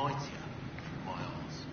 mightier, Miles.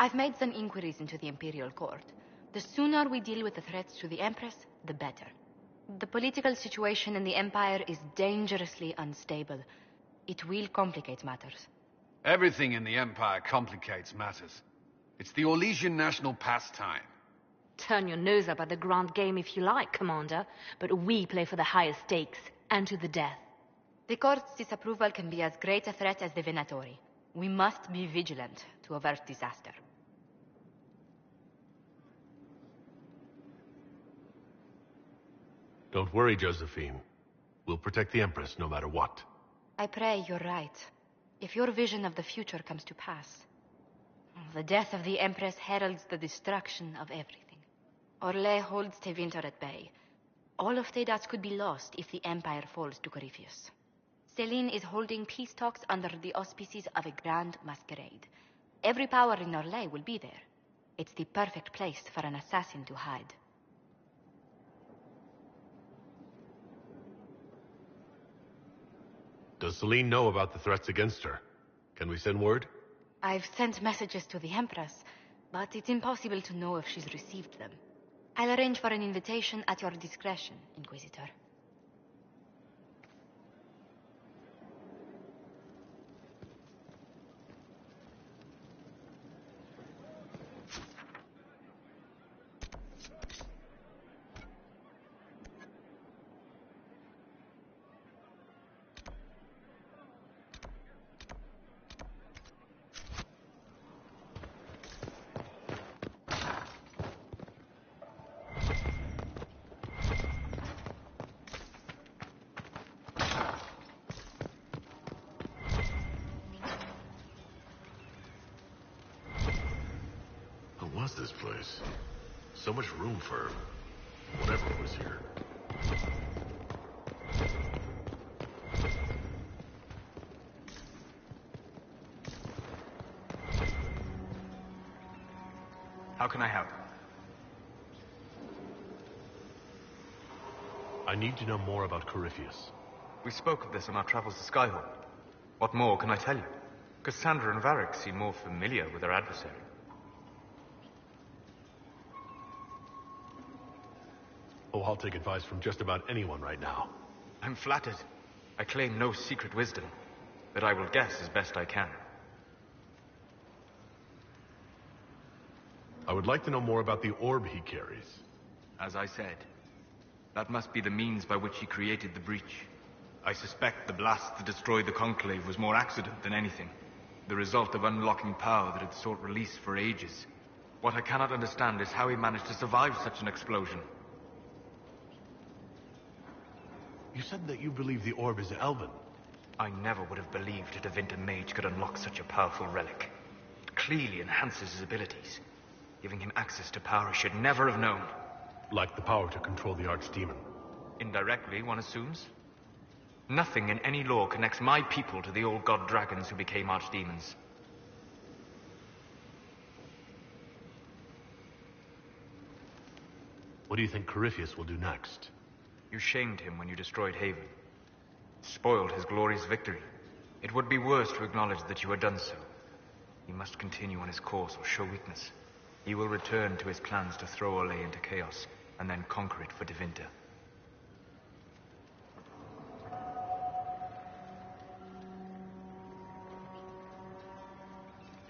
I've made some inquiries into the Imperial Court. The sooner we deal with the threats to the Empress, the better. The political situation in the Empire is dangerously unstable. It will complicate matters. Everything in the Empire complicates matters. It's the Orlesian national pastime. Turn your nose up at the grand game if you like, Commander, but we play for the highest stakes, and to the death. The Court's disapproval can be as great a threat as the Venatori. We must be vigilant to avert disaster. Don't worry, Josephine. We'll protect the Empress no matter what. I pray you're right. If your vision of the future comes to pass, the death of the Empress heralds the destruction of everything. Orlais holds Tevinter at bay. All of Thedas could be lost if the Empire falls to Corypheus. Celine is holding peace talks under the auspices of a grand masquerade. Every power in Orlais will be there. It's the perfect place for an assassin to hide. Does Celine know about the threats against her? Can we send word? I've sent messages to the Empress, but it's impossible to know if she's received them. I'll arrange for an invitation at your discretion, Inquisitor. What was this place? So much room for whatever was here. How can I help? I need to know more about Corypheus. We spoke of this on our travels to Skyhawk. What more can I tell you? Cassandra and Varric seem more familiar with their adversary. Oh, I'll take advice from just about anyone right now. I'm flattered. I claim no secret wisdom, but I will guess as best I can. I would like to know more about the orb he carries. As I said, that must be the means by which he created the breach. I suspect the blast that destroyed the Conclave was more accident than anything. The result of unlocking power that had sought release for ages. What I cannot understand is how he managed to survive such an explosion. You said that you believe the orb is Elven. I never would have believed a Tevinter mage could unlock such a powerful relic. It clearly enhances his abilities, giving him access to power he should never have known. Like the power to control the Archdemon. Indirectly, one assumes. Nothing in any law connects my people to the old god dragons who became archdemons. What do you think Corypheus will do next? You shamed him when you destroyed Haven. Spoiled his glorious victory. It would be worse to acknowledge that you had done so. He must continue on his course or show weakness. He will return to his plans to throw Orlais into chaos, and then conquer it for Tevinter.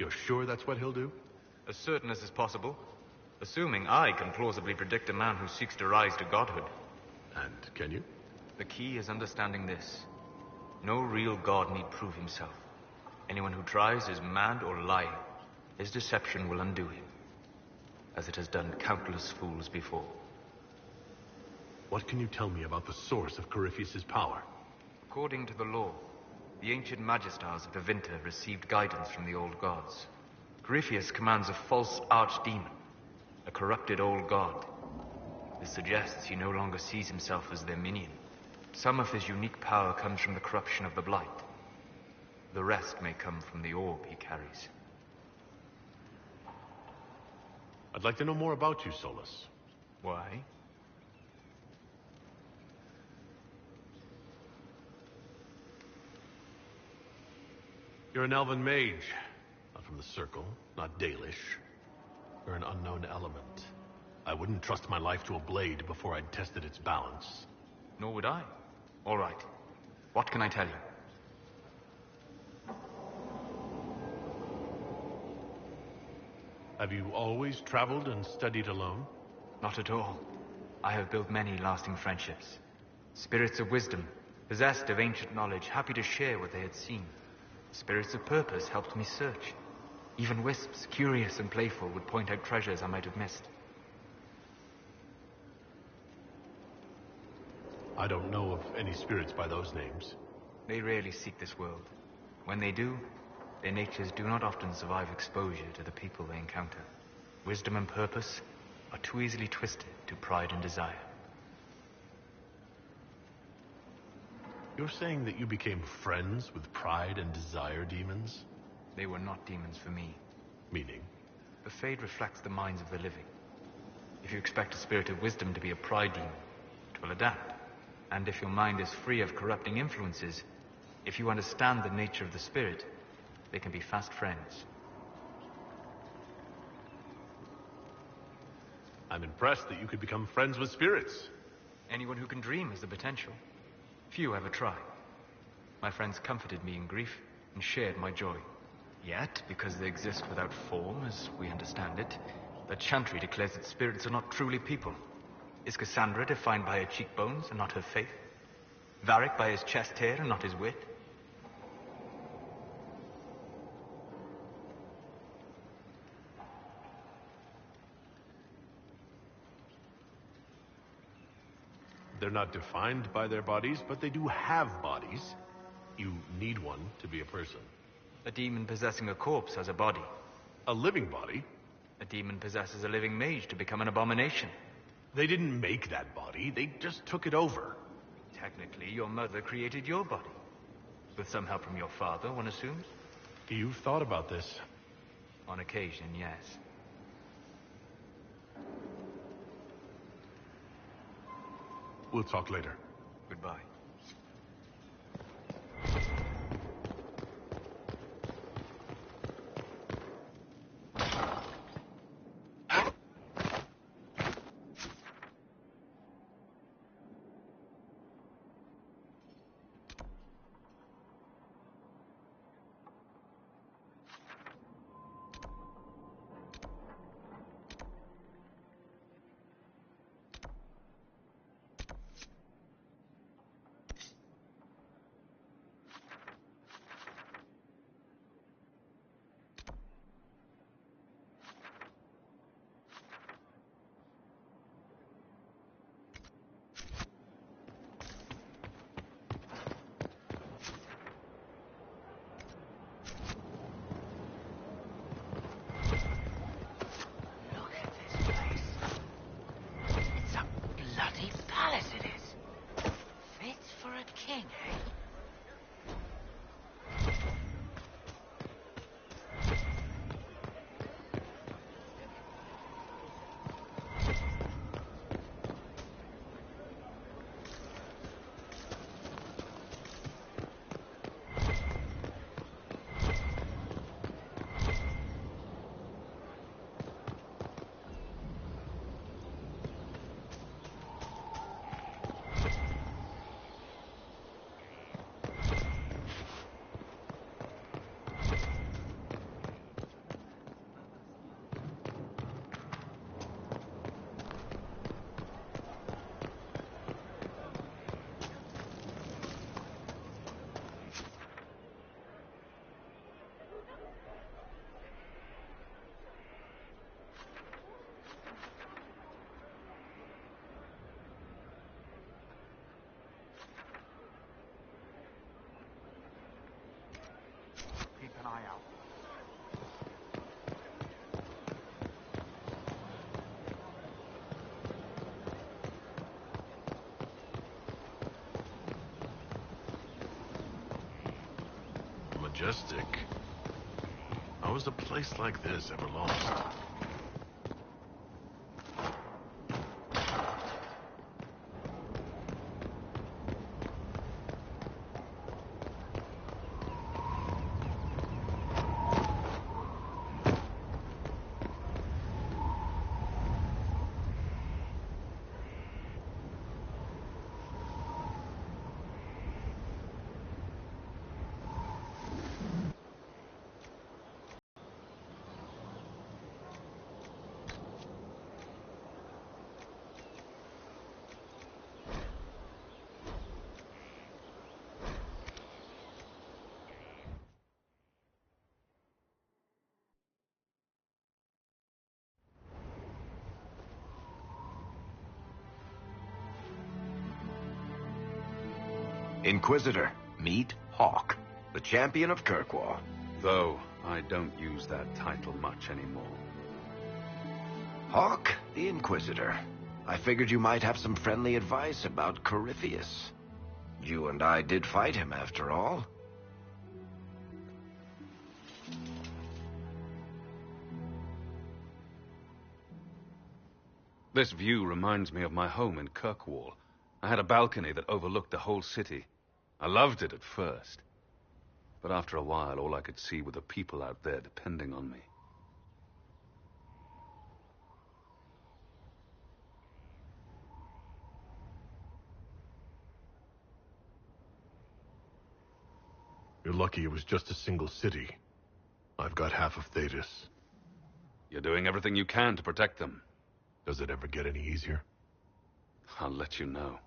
You're sure that's what he'll do? As certain as is possible. Assuming I can plausibly predict a man who seeks to rise to godhood. And can you? The key is understanding this. No real god need prove himself. Anyone who tries is mad or lying. His deception will undo him, as it has done countless fools before. What can you tell me about the source of Corypheus's power? According to the law, the ancient Magistars of Tevinter received guidance from the old gods. Corypheus commands a false archdemon, a corrupted old god. This suggests he no longer sees himself as their minion. Some of his unique power comes from the corruption of the Blight. The rest may come from the orb he carries. I'd like to know more about you, Solus. Why? You're an elven mage. Not from the Circle, not Dalish. You're an unknown element. I wouldn't trust my life to a blade before I'd tested its balance. Nor would I. All right. What can I tell you? Have you always traveled and studied alone? Not at all. I have built many lasting friendships. Spirits of wisdom, possessed of ancient knowledge, happy to share what they had seen. Spirits of purpose helped me search. Even wisps, curious and playful, would point out treasures I might have missed. I don't know of any spirits by those names. They rarely seek this world. When they do, their natures do not often survive exposure to the people they encounter. Wisdom and purpose are too easily twisted to pride and desire. You're saying that you became friends with pride and desire demons? They were not demons for me. Meaning? The Fade reflects the minds of the living. If you expect a spirit of wisdom to be a pride demon, it will adapt. And if your mind is free of corrupting influences, if you understand the nature of the spirit, they can be fast friends. I'm impressed that you could become friends with spirits. Anyone who can dream has the potential. Few ever try. My friends comforted me in grief and shared my joy. Yet, because they exist without form, as we understand it, the Chantry declares that spirits are not truly people. Is Cassandra defined by her cheekbones and not her faith? Varric by his chest hair and not his wit? They're not defined by their bodies, but they do have bodies. You need one to be a person. A demon possessing a corpse has a body. A living body? A demon possesses a living mage to become an abomination. They didn't make that body, they just took it over. Technically, your mother created your body. With some help from your father, one assumes? You've thought about this. On occasion, yes. We'll talk later. Goodbye. Keep an eye out. Majestic. How is a place like this ever lost? Inquisitor, meet Hawk, the champion of Kirkwall. Though I don't use that title much anymore. Hawk, the Inquisitor. I figured you might have some friendly advice about Corypheus. You and I did fight him, after all. This view reminds me of my home in Kirkwall. I had a balcony that overlooked the whole city. I loved it at first. But after a while, all I could see were the people out there depending on me. You're lucky it was just a single city. I've got half of Thetis. You're doing everything you can to protect them. Does it ever get any easier? I'll let you know.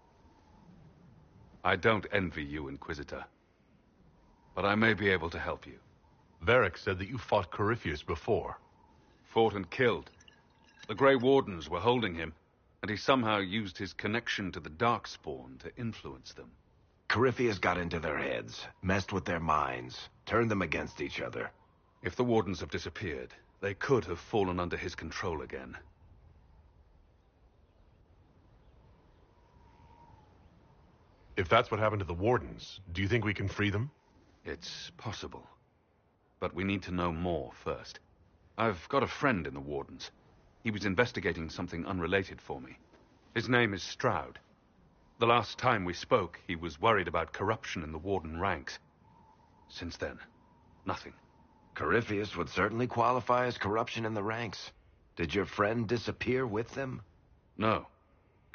I don't envy you, Inquisitor. But I may be able to help you. Varric said that you fought Corypheus before. Fought and killed. The Grey Wardens were holding him, and he somehow used his connection to the Darkspawn to influence them. Corypheus got into their heads, messed with their minds, turned them against each other. If the Wardens have disappeared, they could have fallen under his control again. If that's what happened to the Wardens, do you think we can free them? It's possible. But we need to know more first. I've got a friend in the Wardens. He was investigating something unrelated for me. His name is Stroud. The last time we spoke, he was worried about corruption in the Warden ranks. Since then, nothing. Corypheus would certainly qualify as corruption in the ranks. Did your friend disappear with them? No.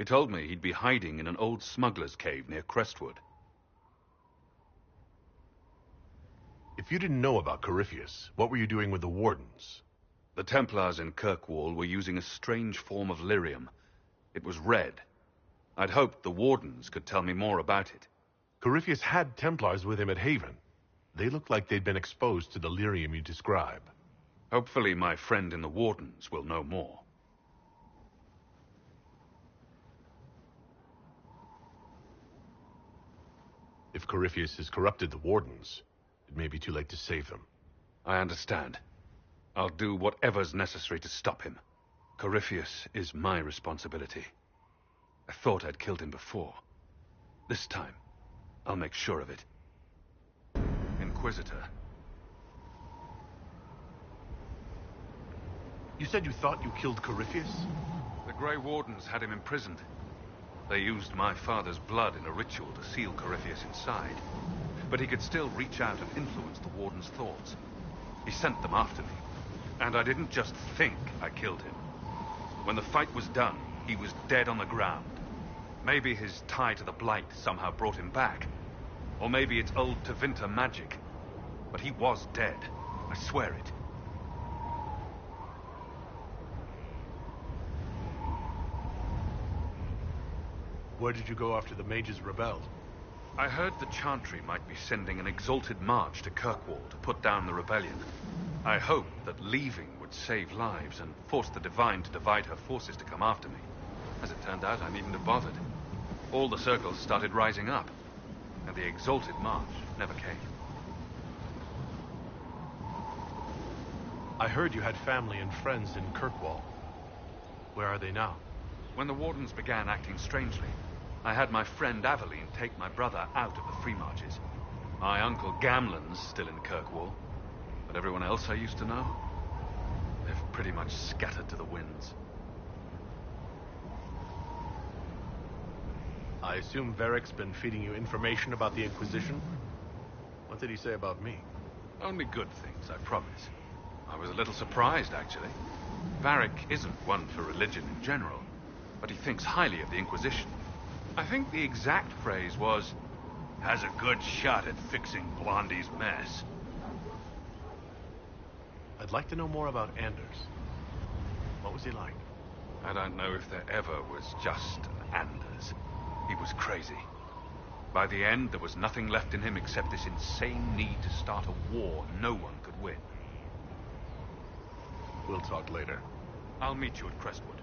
He told me he'd be hiding in an old smuggler's cave near Crestwood. If you didn't know about Corypheus, what were you doing with the Wardens? The Templars in Kirkwall were using a strange form of lyrium. It was red. I'd hoped the Wardens could tell me more about it. Corypheus had Templars with him at Haven. They looked like they'd been exposed to the lyrium you describe. Hopefully my friend in the Wardens will know more. If Corypheus has corrupted the Wardens, it may be too late to save them. I understand. I'll do whatever's necessary to stop him. Corypheus is my responsibility. I thought I'd killed him before. This time, I'll make sure of it. Inquisitor. You said you thought you killed Corypheus? The Grey Wardens had him imprisoned. They used my father's blood in a ritual to seal Corypheus inside. But he could still reach out and influence the Warden's thoughts. He sent them after me. And I didn't just think I killed him. When the fight was done, he was dead on the ground. Maybe his tie to the Blight somehow brought him back. Or maybe it's old Tevinter magic. But he was dead. I swear it. Where did you go after the mages rebelled? I heard the Chantry might be sending an exalted march to Kirkwall to put down the rebellion. I hoped that leaving would save lives and force the Divine to divide her forces to come after me. As it turned out, I needn't have bothered. All the circles started rising up, and the exalted march never came. I heard you had family and friends in Kirkwall. Where are they now? When the Wardens began acting strangely, I had my friend Aveline take my brother out of the Free Marches. My uncle Gamlen's still in Kirkwall, but everyone else I used to know, they've pretty much scattered to the winds. I assume Varric's been feeding you information about the Inquisition? What did he say about me? Only good things, I promise. I was a little surprised, actually. Varric isn't one for religion in general, but he thinks highly of the Inquisition. I think the exact phrase was, has a good shot at fixing Blondie's mess. I'd like to know more about Anders. What was he like? I don't know if there ever was just an Anders. He was crazy. By the end, there was nothing left in him except this insane need to start a war no one could win. We'll talk later. I'll meet you at Crestwood.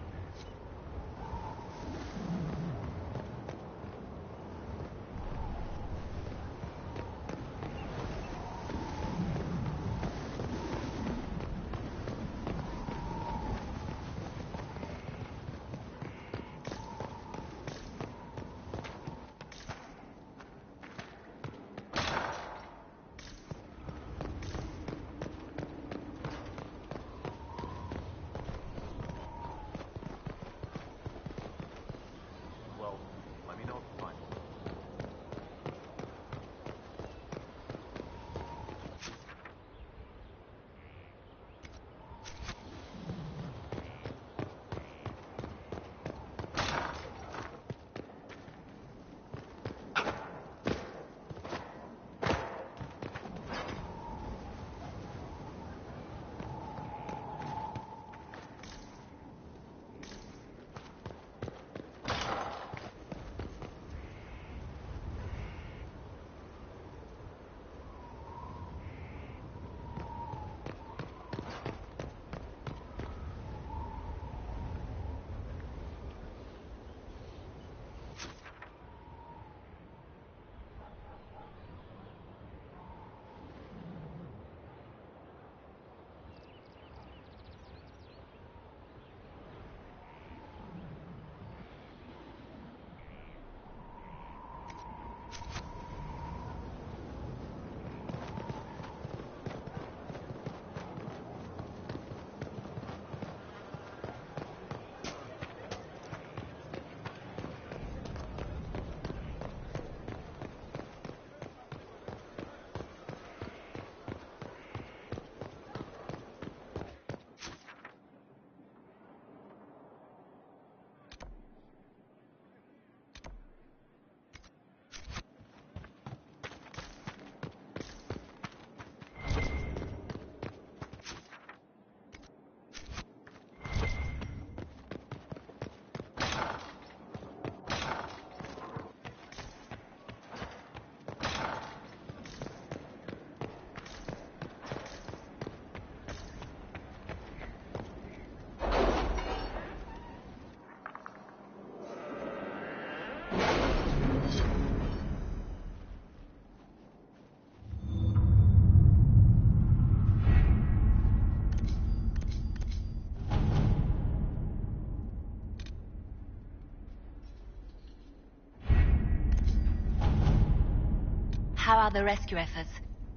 How are the rescue efforts?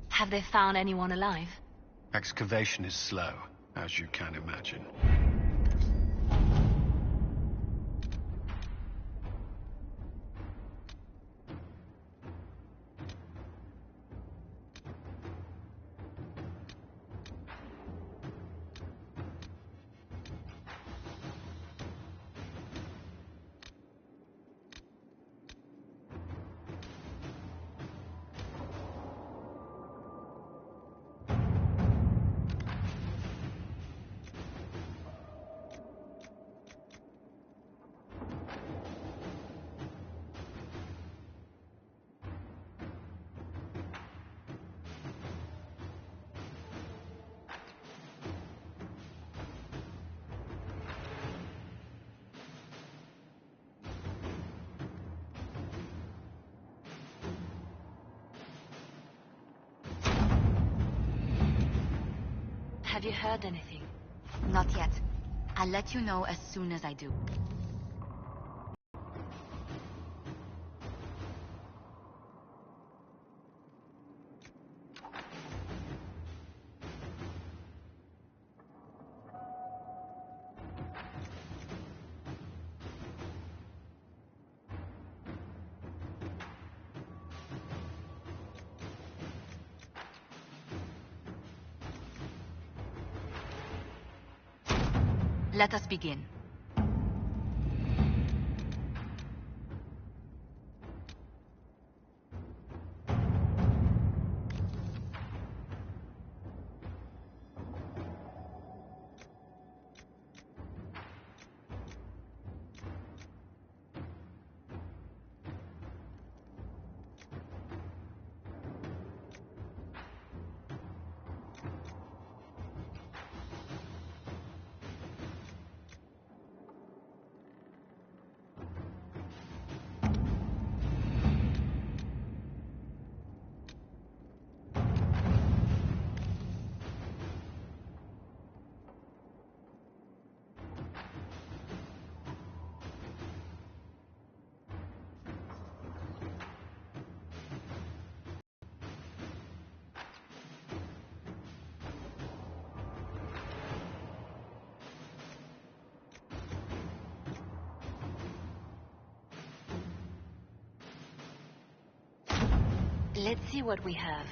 Have they found anyone alive? Excavation is slow, as you can imagine. Have you heard anything? Not yet. I'll let you know as soon as I do. Let us begin. Let's see what we have.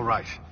right.